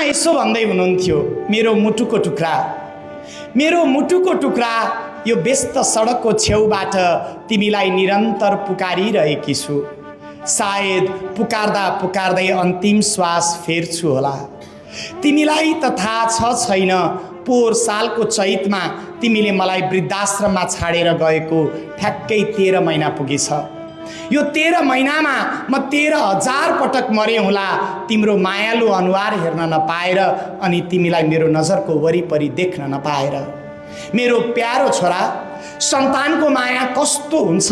यसो भन्दै हुनुहुन्थ्यो, मेरो मुटुको टुक्रा, मेरो मुटुको टुक्रा, यो व्यस्त सडकको छेउबाट तिमीलाई निरन्तर पुकारिरहेकी छु। सायद पुकार्दा पुकार्दै अन्तिम श्वास फेर्छु होला। तिमीलाई त थाहा छ छैन, पोहोर सालको चैतमा तिमीले मलाई वृद्धाश्रममा छाडेर गएको ठ्याक्कै 13 महिना पुगेछ। यो 13 महिनामा म 13,000 पटक मरे होला तिम्रो मायालु अनुहार हेर्न नपाएर अनि तिमीलाई मेरो नजरको वरिपरि देख्न नपाएर। मेरो प्यारो छोरा, सन्तानको माया कस्तो हुन्छ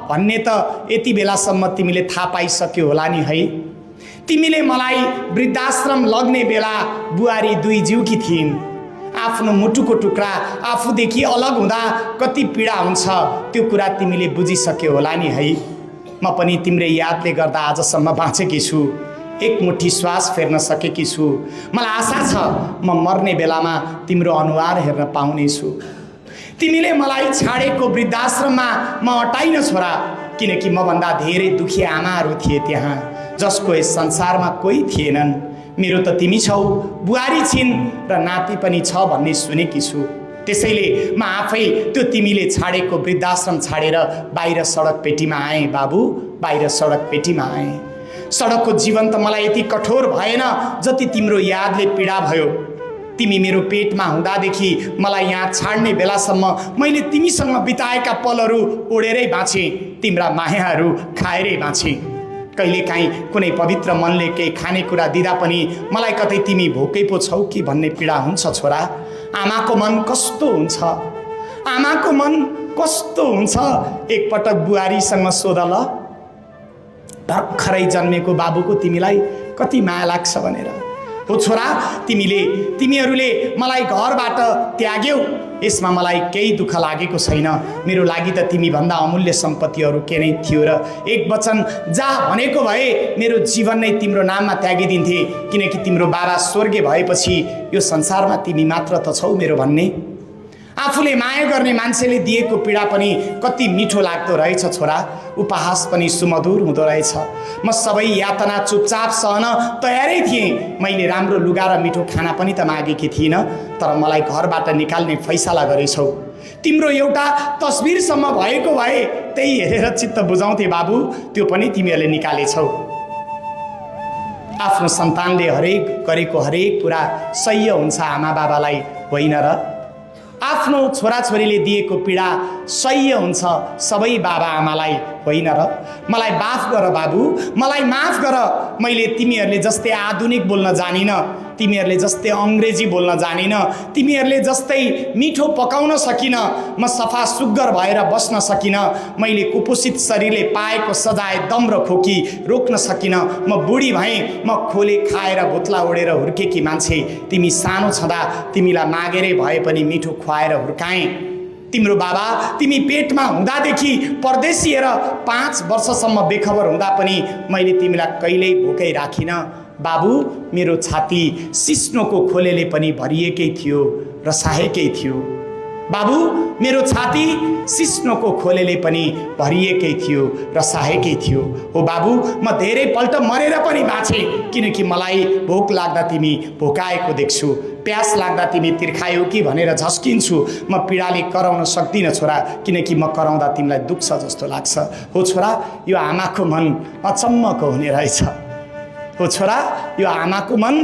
भन्ने त यति बेलासम्म तिमीले थाहा पाइसक्यो होला नि है। तिमीले मलाई वृद्धाश्रम लग्ने बेला बुहारी 2 जिउकी थिइन्। आफ्नो मुटुको टुक्रा आफूदेखि अलग हुँदा कति पीडा हुन्छ त्यो कुरा तिमीले बुझिसक्यो होला नि है। म पनि तिम्रै यादले गर्दा आजसम्म बाँचेकी छु, एक मुठी श्वास फेर्न सकेकी छु। मलाई आशा छ म मर्ने बेलामा तिम्रो अनुहार हेर्न पाउनेछु। तिमीले मलाई छाडेको वृद्धाश्रममा म अटाइन छोरा, किनकि मभन्दा धेरै दुखी आमाहरू थिए त्यहाँ, जसको यस संसारमा कोही थिएनन्। मेरो त तिमी छौ, बुहारी छिन् र नाति पनि छ भन्ने सुनेकी छु। त्यसैले म आफै त्यो तिमीले छाडेको वृद्धाश्रम छाडेर बाहिर सडक पेटीमा आएँ बाबु, बाहिर सडक पेटीमा आएँ। सडकको जीवन त मलाई यति कठोर भएन जति तिम्रो यादले पीडा भयो। तिमी मेरो पेटमा हुँदादेखि मलाई यहाँ छाड्ने बेलासम्म मैले तिमीसँग बिताएका पलहरू ओढेरै बाँचेँ, तिम्रा मायाहरू खाएरै बाँचेँ। कहिलेकाहीँ कुनै पवित्र मनले केही खानेकुरा दिँदा पनि मलाई कतै तिमी भोकै पो छौ कि भन्ने पीडा हुन्छ छोरा। आमाको मन कस्तो हुन्छ, आमाको मन कस्तो हुन्छ, एकपटक बुहारीसँग सोध ल। भर्खरै जन्मेको बाबुको तिमीलाई कति माया लाग्छ भनेर। हो छोरा, तिमीहरूले मलाई घरबाट त्याग्यौ, यसमा मलाई केही दुःख लागेको छैन। मेरो लागि त तिमीभन्दा अमूल्य सम्पत्तिहरू के नै थियो र एक वचन जा भनेको भए मेरो जीवन नै तिम्रो नाममा त्यागिदिन्थे, किनकि तिम्रो बाबा स्वर्गे भएपछि यो संसारमा तिमी मात्र त छौ मेरो भन्ने। आफूले माया गर्ने मान्छेले दिएको पीडा पनि कति मिठो लाग्दो रहेछ छोरा, उपहास पनि सुमधुर हुँदो रहेछ। म सबै यातना चुपचाप सहन तयारै थिएँ। मैले राम्रो लुगा र मिठो खाना पनि त मागेकी थिइनँ, तर मलाई घरबाट निकाल्ने फैसला गरेछौ। तिम्रो एउटा तस्बिरसम्म भएको भए त्यही हेरेर चित्त बुझाउँथे बाबु, त्यो पनि तिमीहरूले निकालेछौ। आफ्नो सन्तानले गरेको हरेक कुरा सह्य हुन्छ आमा बाबालाई, होइन र? आफ्नो छोराछोरीले दिएको पीडा सह्य हुन्छ सबै बाबा आमालाई, होइन र? मलाई माफ गर बाबु, मलाई माफ गर। मैले तिमीहरूले जस्तै आधुनिक बोल्न जानिन, तिमीहरूले जस्तै अङ्ग्रेजी बोल्न जानिन, तिमीहरूले जस्तै मिठो पकाउन सकिन, म सफा सुग्घर भएर बस्न सकिन। मैले कुपोषित शरीरले पाएको सजाय दम र खोकी रोक्न सकिन। म बुढी भएँ, म खोले खाएर भुत्ला ओढेर हुर्केकी मान्छे। तिमी सानो छँदा तिमीलाई मागेरै भए पनि मिठो खुवाएर हुर्काएँ। तिम्रो बाबा तिमी पेटमा हुँदादेखि परदेशिएर 5 वर्षसम्म बेखबर हुँदा पनि मैले तिमीलाई कहिल्यै भोकै राखिनँ। बाबु, मेरो छाती सिस्नोको खोलेले पनि भरिएकै थियो र सहायकै थियो। बाबु, मेरो छाती सिस्नोको खोलेले पनि भरिएकै थियो र सहायकै थियो। हो बाबु, म धेरै पल्ट मरेर पनि बाँचेँ, किनकि मलाई भोक लाग्दा तिमी भोकाएको देख्छु, प्यास लाग्दा तिमी तिर्खायौ कि भनेर झस्किन्छु। म पीडाले कराउन सक्दिनँ छोरा, किनकि म कराउँदा तिमीलाई दुख्छ जस्तो लाग्छ। हो छोरा, यो आमाको मन अचम्मको हुने रहेछ। हो छोरा, यो आमाको मन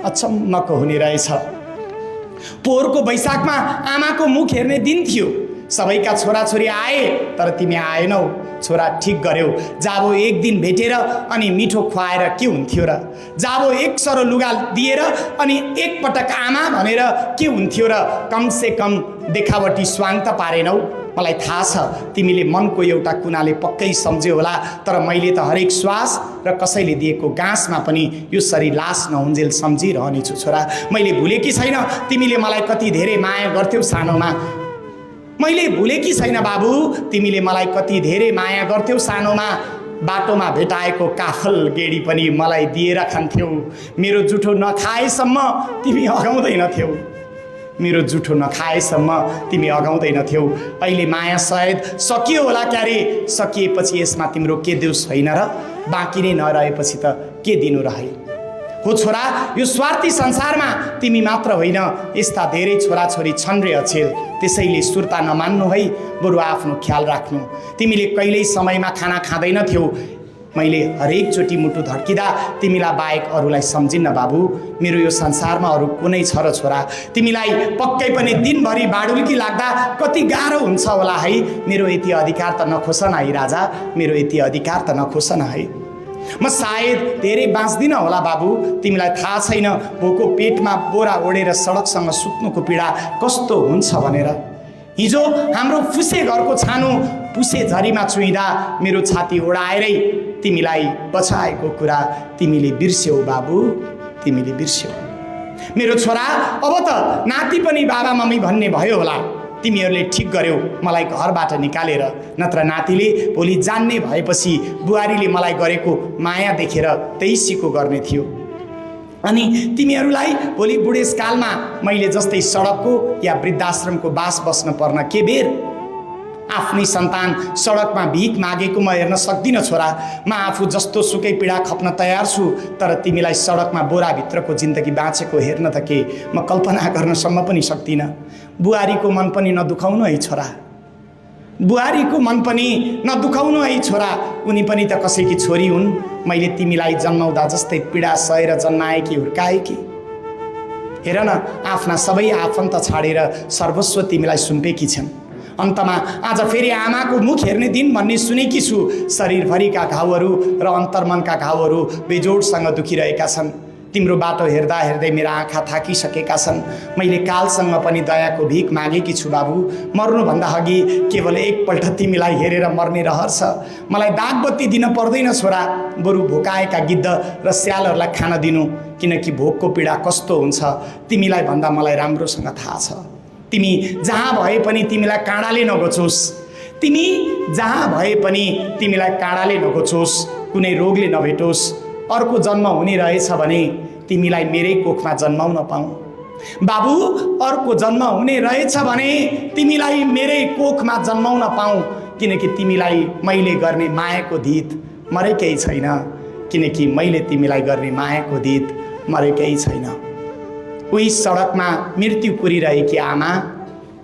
अचम्मको हुने रहेछ। पोहोरको वैशाखमा आमाको मुख हेर्ने दिन थियो। सबैका छोराछोरी आए, तर तिमी आएनौ। छोरा, ठिक गर्यौ। जाबो एक दिन भेटेर अनि मिठो खुवाएर के हुन्थ्यो र? जाबो एक सरो लुगा दिएर अनि एकपटक आमा भनेर के हुन्थ्यो र? कमसे कम देखावटी स्वाङ त पारेनौ। मलाई थाहा छ तिमीले मनको एउटा कुनाले पक्कै सम्झ्यौ होला, तर मैले त हरेक श्वास र कसैले दिएको गाँसमा पनि यो शरीर लास नहुन्जेल सम्झिरहनेछु छोरा। मैले भुलेकी छैन तिमीले मलाई कति धेरै माया गर्थ्यौ सानोमा। मैले भुलेकी छैन बाबु, तिमीले मलाई कति धेरै माया गर्थ्यौ सानोमा। बाटोमा भेटाएको काफल गेडी पनि मलाई दिएर खान्थ्यौ। मेरो जुठो नखाएसम्म तिमी अगाउँदैनथ्यौ। मेरो जुठो नखाएसम्म तिमी अगाउँदैनथ्यौ। अहिले माया सायद सकियो होला क्यारे। सकिएपछि यसमा तिम्रो के दोष होइन र? बाँकी नै नरहेपछि त के दिनु रहे? हो छोरा, यो स्वार्थी संसारमा तिमी मात्र होइन, यस्ता धेरै छोराछोरी छन् रे अचेल। त्यसैले सुर्ता नमान्नु है, बरु आफ्नो ख्याल राख्नु। तिमीले कहिल्यै समयमा खाना खाँदैनथ्यौ, मैले हरेकचोटि मुटु धड्किँदा तिमीलाई बाहेक अरूलाई सम्झिन्न बाबु। मेरो यो संसारमा अरू कुनै छ र छोरा? तिमीलाई पक्कै पनि दिनभरि बाडुल्की लाग्दा कति गाह्रो हुन्छ होला है। मेरो यति अधिकार त नखोसन है राजा, मेरो यति अधिकार त नखोसन है। म सायद धेरै बाँच्दिनँ होला बाबु। तिमीलाई थाहा छैन भोको पेटमा बोरा ओढेर सडकसँग सुत्नुको पीडा कस्तो हुन्छ भनेर। हिजो हाम्रो फुसे घरको छानो पुसे झरीमा चुइँदा मेरो छाती ओढाएरै तिमीलाई बचाएको कुरा तिमीले बिर्स्यौ बाबु, तिमीले बिर्स्यौ। मेरो छोरा, अब त नाति पनि बाबा मम्मी भन्ने भयो होला। तिमीहरूले ठिक गर्यौ मलाई घरबाट निकालेर, नत्र नातिले भोलि जान्ने भएपछि बुहारीले मलाई गरेको माया देखेर त्यही सिको गर्ने थियो। अनि तिमीहरूलाई भोलि बुढेसकालमा मैले जस्तै सडकको या वृद्धाश्रमको बास बस्न पर्न के बेर? आफ्नै सन्तान सडकमा भिख मागेको म हेर्न सक्दिनँ छोरा। म आफू जस्तो सुकै पीडा खप्न तयार छु, तर तिमीलाई सडकमा बोराभित्रको जिन्दगी बाँचेको हेर्न त के म कल्पना गर्नसम्म पनि सक्दिनँ। बुहारीको मन पनि नदुखाउनु है छोरा, बुहारीको मन पनि नदुखाउनु है छोरा। उनी पनि त कसैकी छोरी हुन्। मैले तिमीलाई जन्माउँदा जस्तै पीडा सहेर जन्माएकी हुर्काएकी। हेर न, आफ्ना सबै आफन्त छाडेर सर्वस्व तिमीलाई सुम्पेकी छन्। अन्तमा आज फेरि आमाको मुख हेर्ने दिन भन्ने सुनेकी छु। शरीरभरिका घाउहरू र अन्तर्मनका घाउहरू बेजोडसँग दुखिरहेका छन्। तिम्रो बाटो हेर्दा हेर्दै मेरा आँखा थाकिसकेका छन्। मैले कालसँग पनि दयाको भिख मागेकी छु बाबु। मर्नुभन्दा अघि केवल एकपल्ट तिमीलाई हेरेर मर्ने रहर छ। मलाई दागबत्ती दिन पर्दैन छोरा, बरु भोकाएका गिद्ध र स्यालहरूलाई खान दिनु, किनकि भोकको पीडा कस्तो हुन्छ तिमीलाई भन्दा मलाई राम्रोसँग थाहा छ। तिमी जहाँ भए पनि तिमीलाई काँडाले नघोचोस्, तिमी जहाँ भए पनि तिमीलाई काँडाले नघोचोस्, कुनै रोगले नभेटोस्। अर्को जन्म हुने रहेछ भने तिमीलाई मेरै कोखमा जन्माउन पाऊँ बाबु। अर्को जन्म हुने रहेछ भने तिमीलाई मेरै कोखमा जन्माउन पाऊँ, किनकि तिमीलाई मैले गर्ने मायाको धित मरेकै छैन, किनकि मैले तिमीलाई गर्ने मायाको धित मरेकै छैन। उही सडकमा मृत्यु कुरिरहेकी आमा,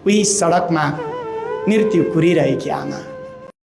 उही सडकमा मृत्यु कुरिरहेकी आमा।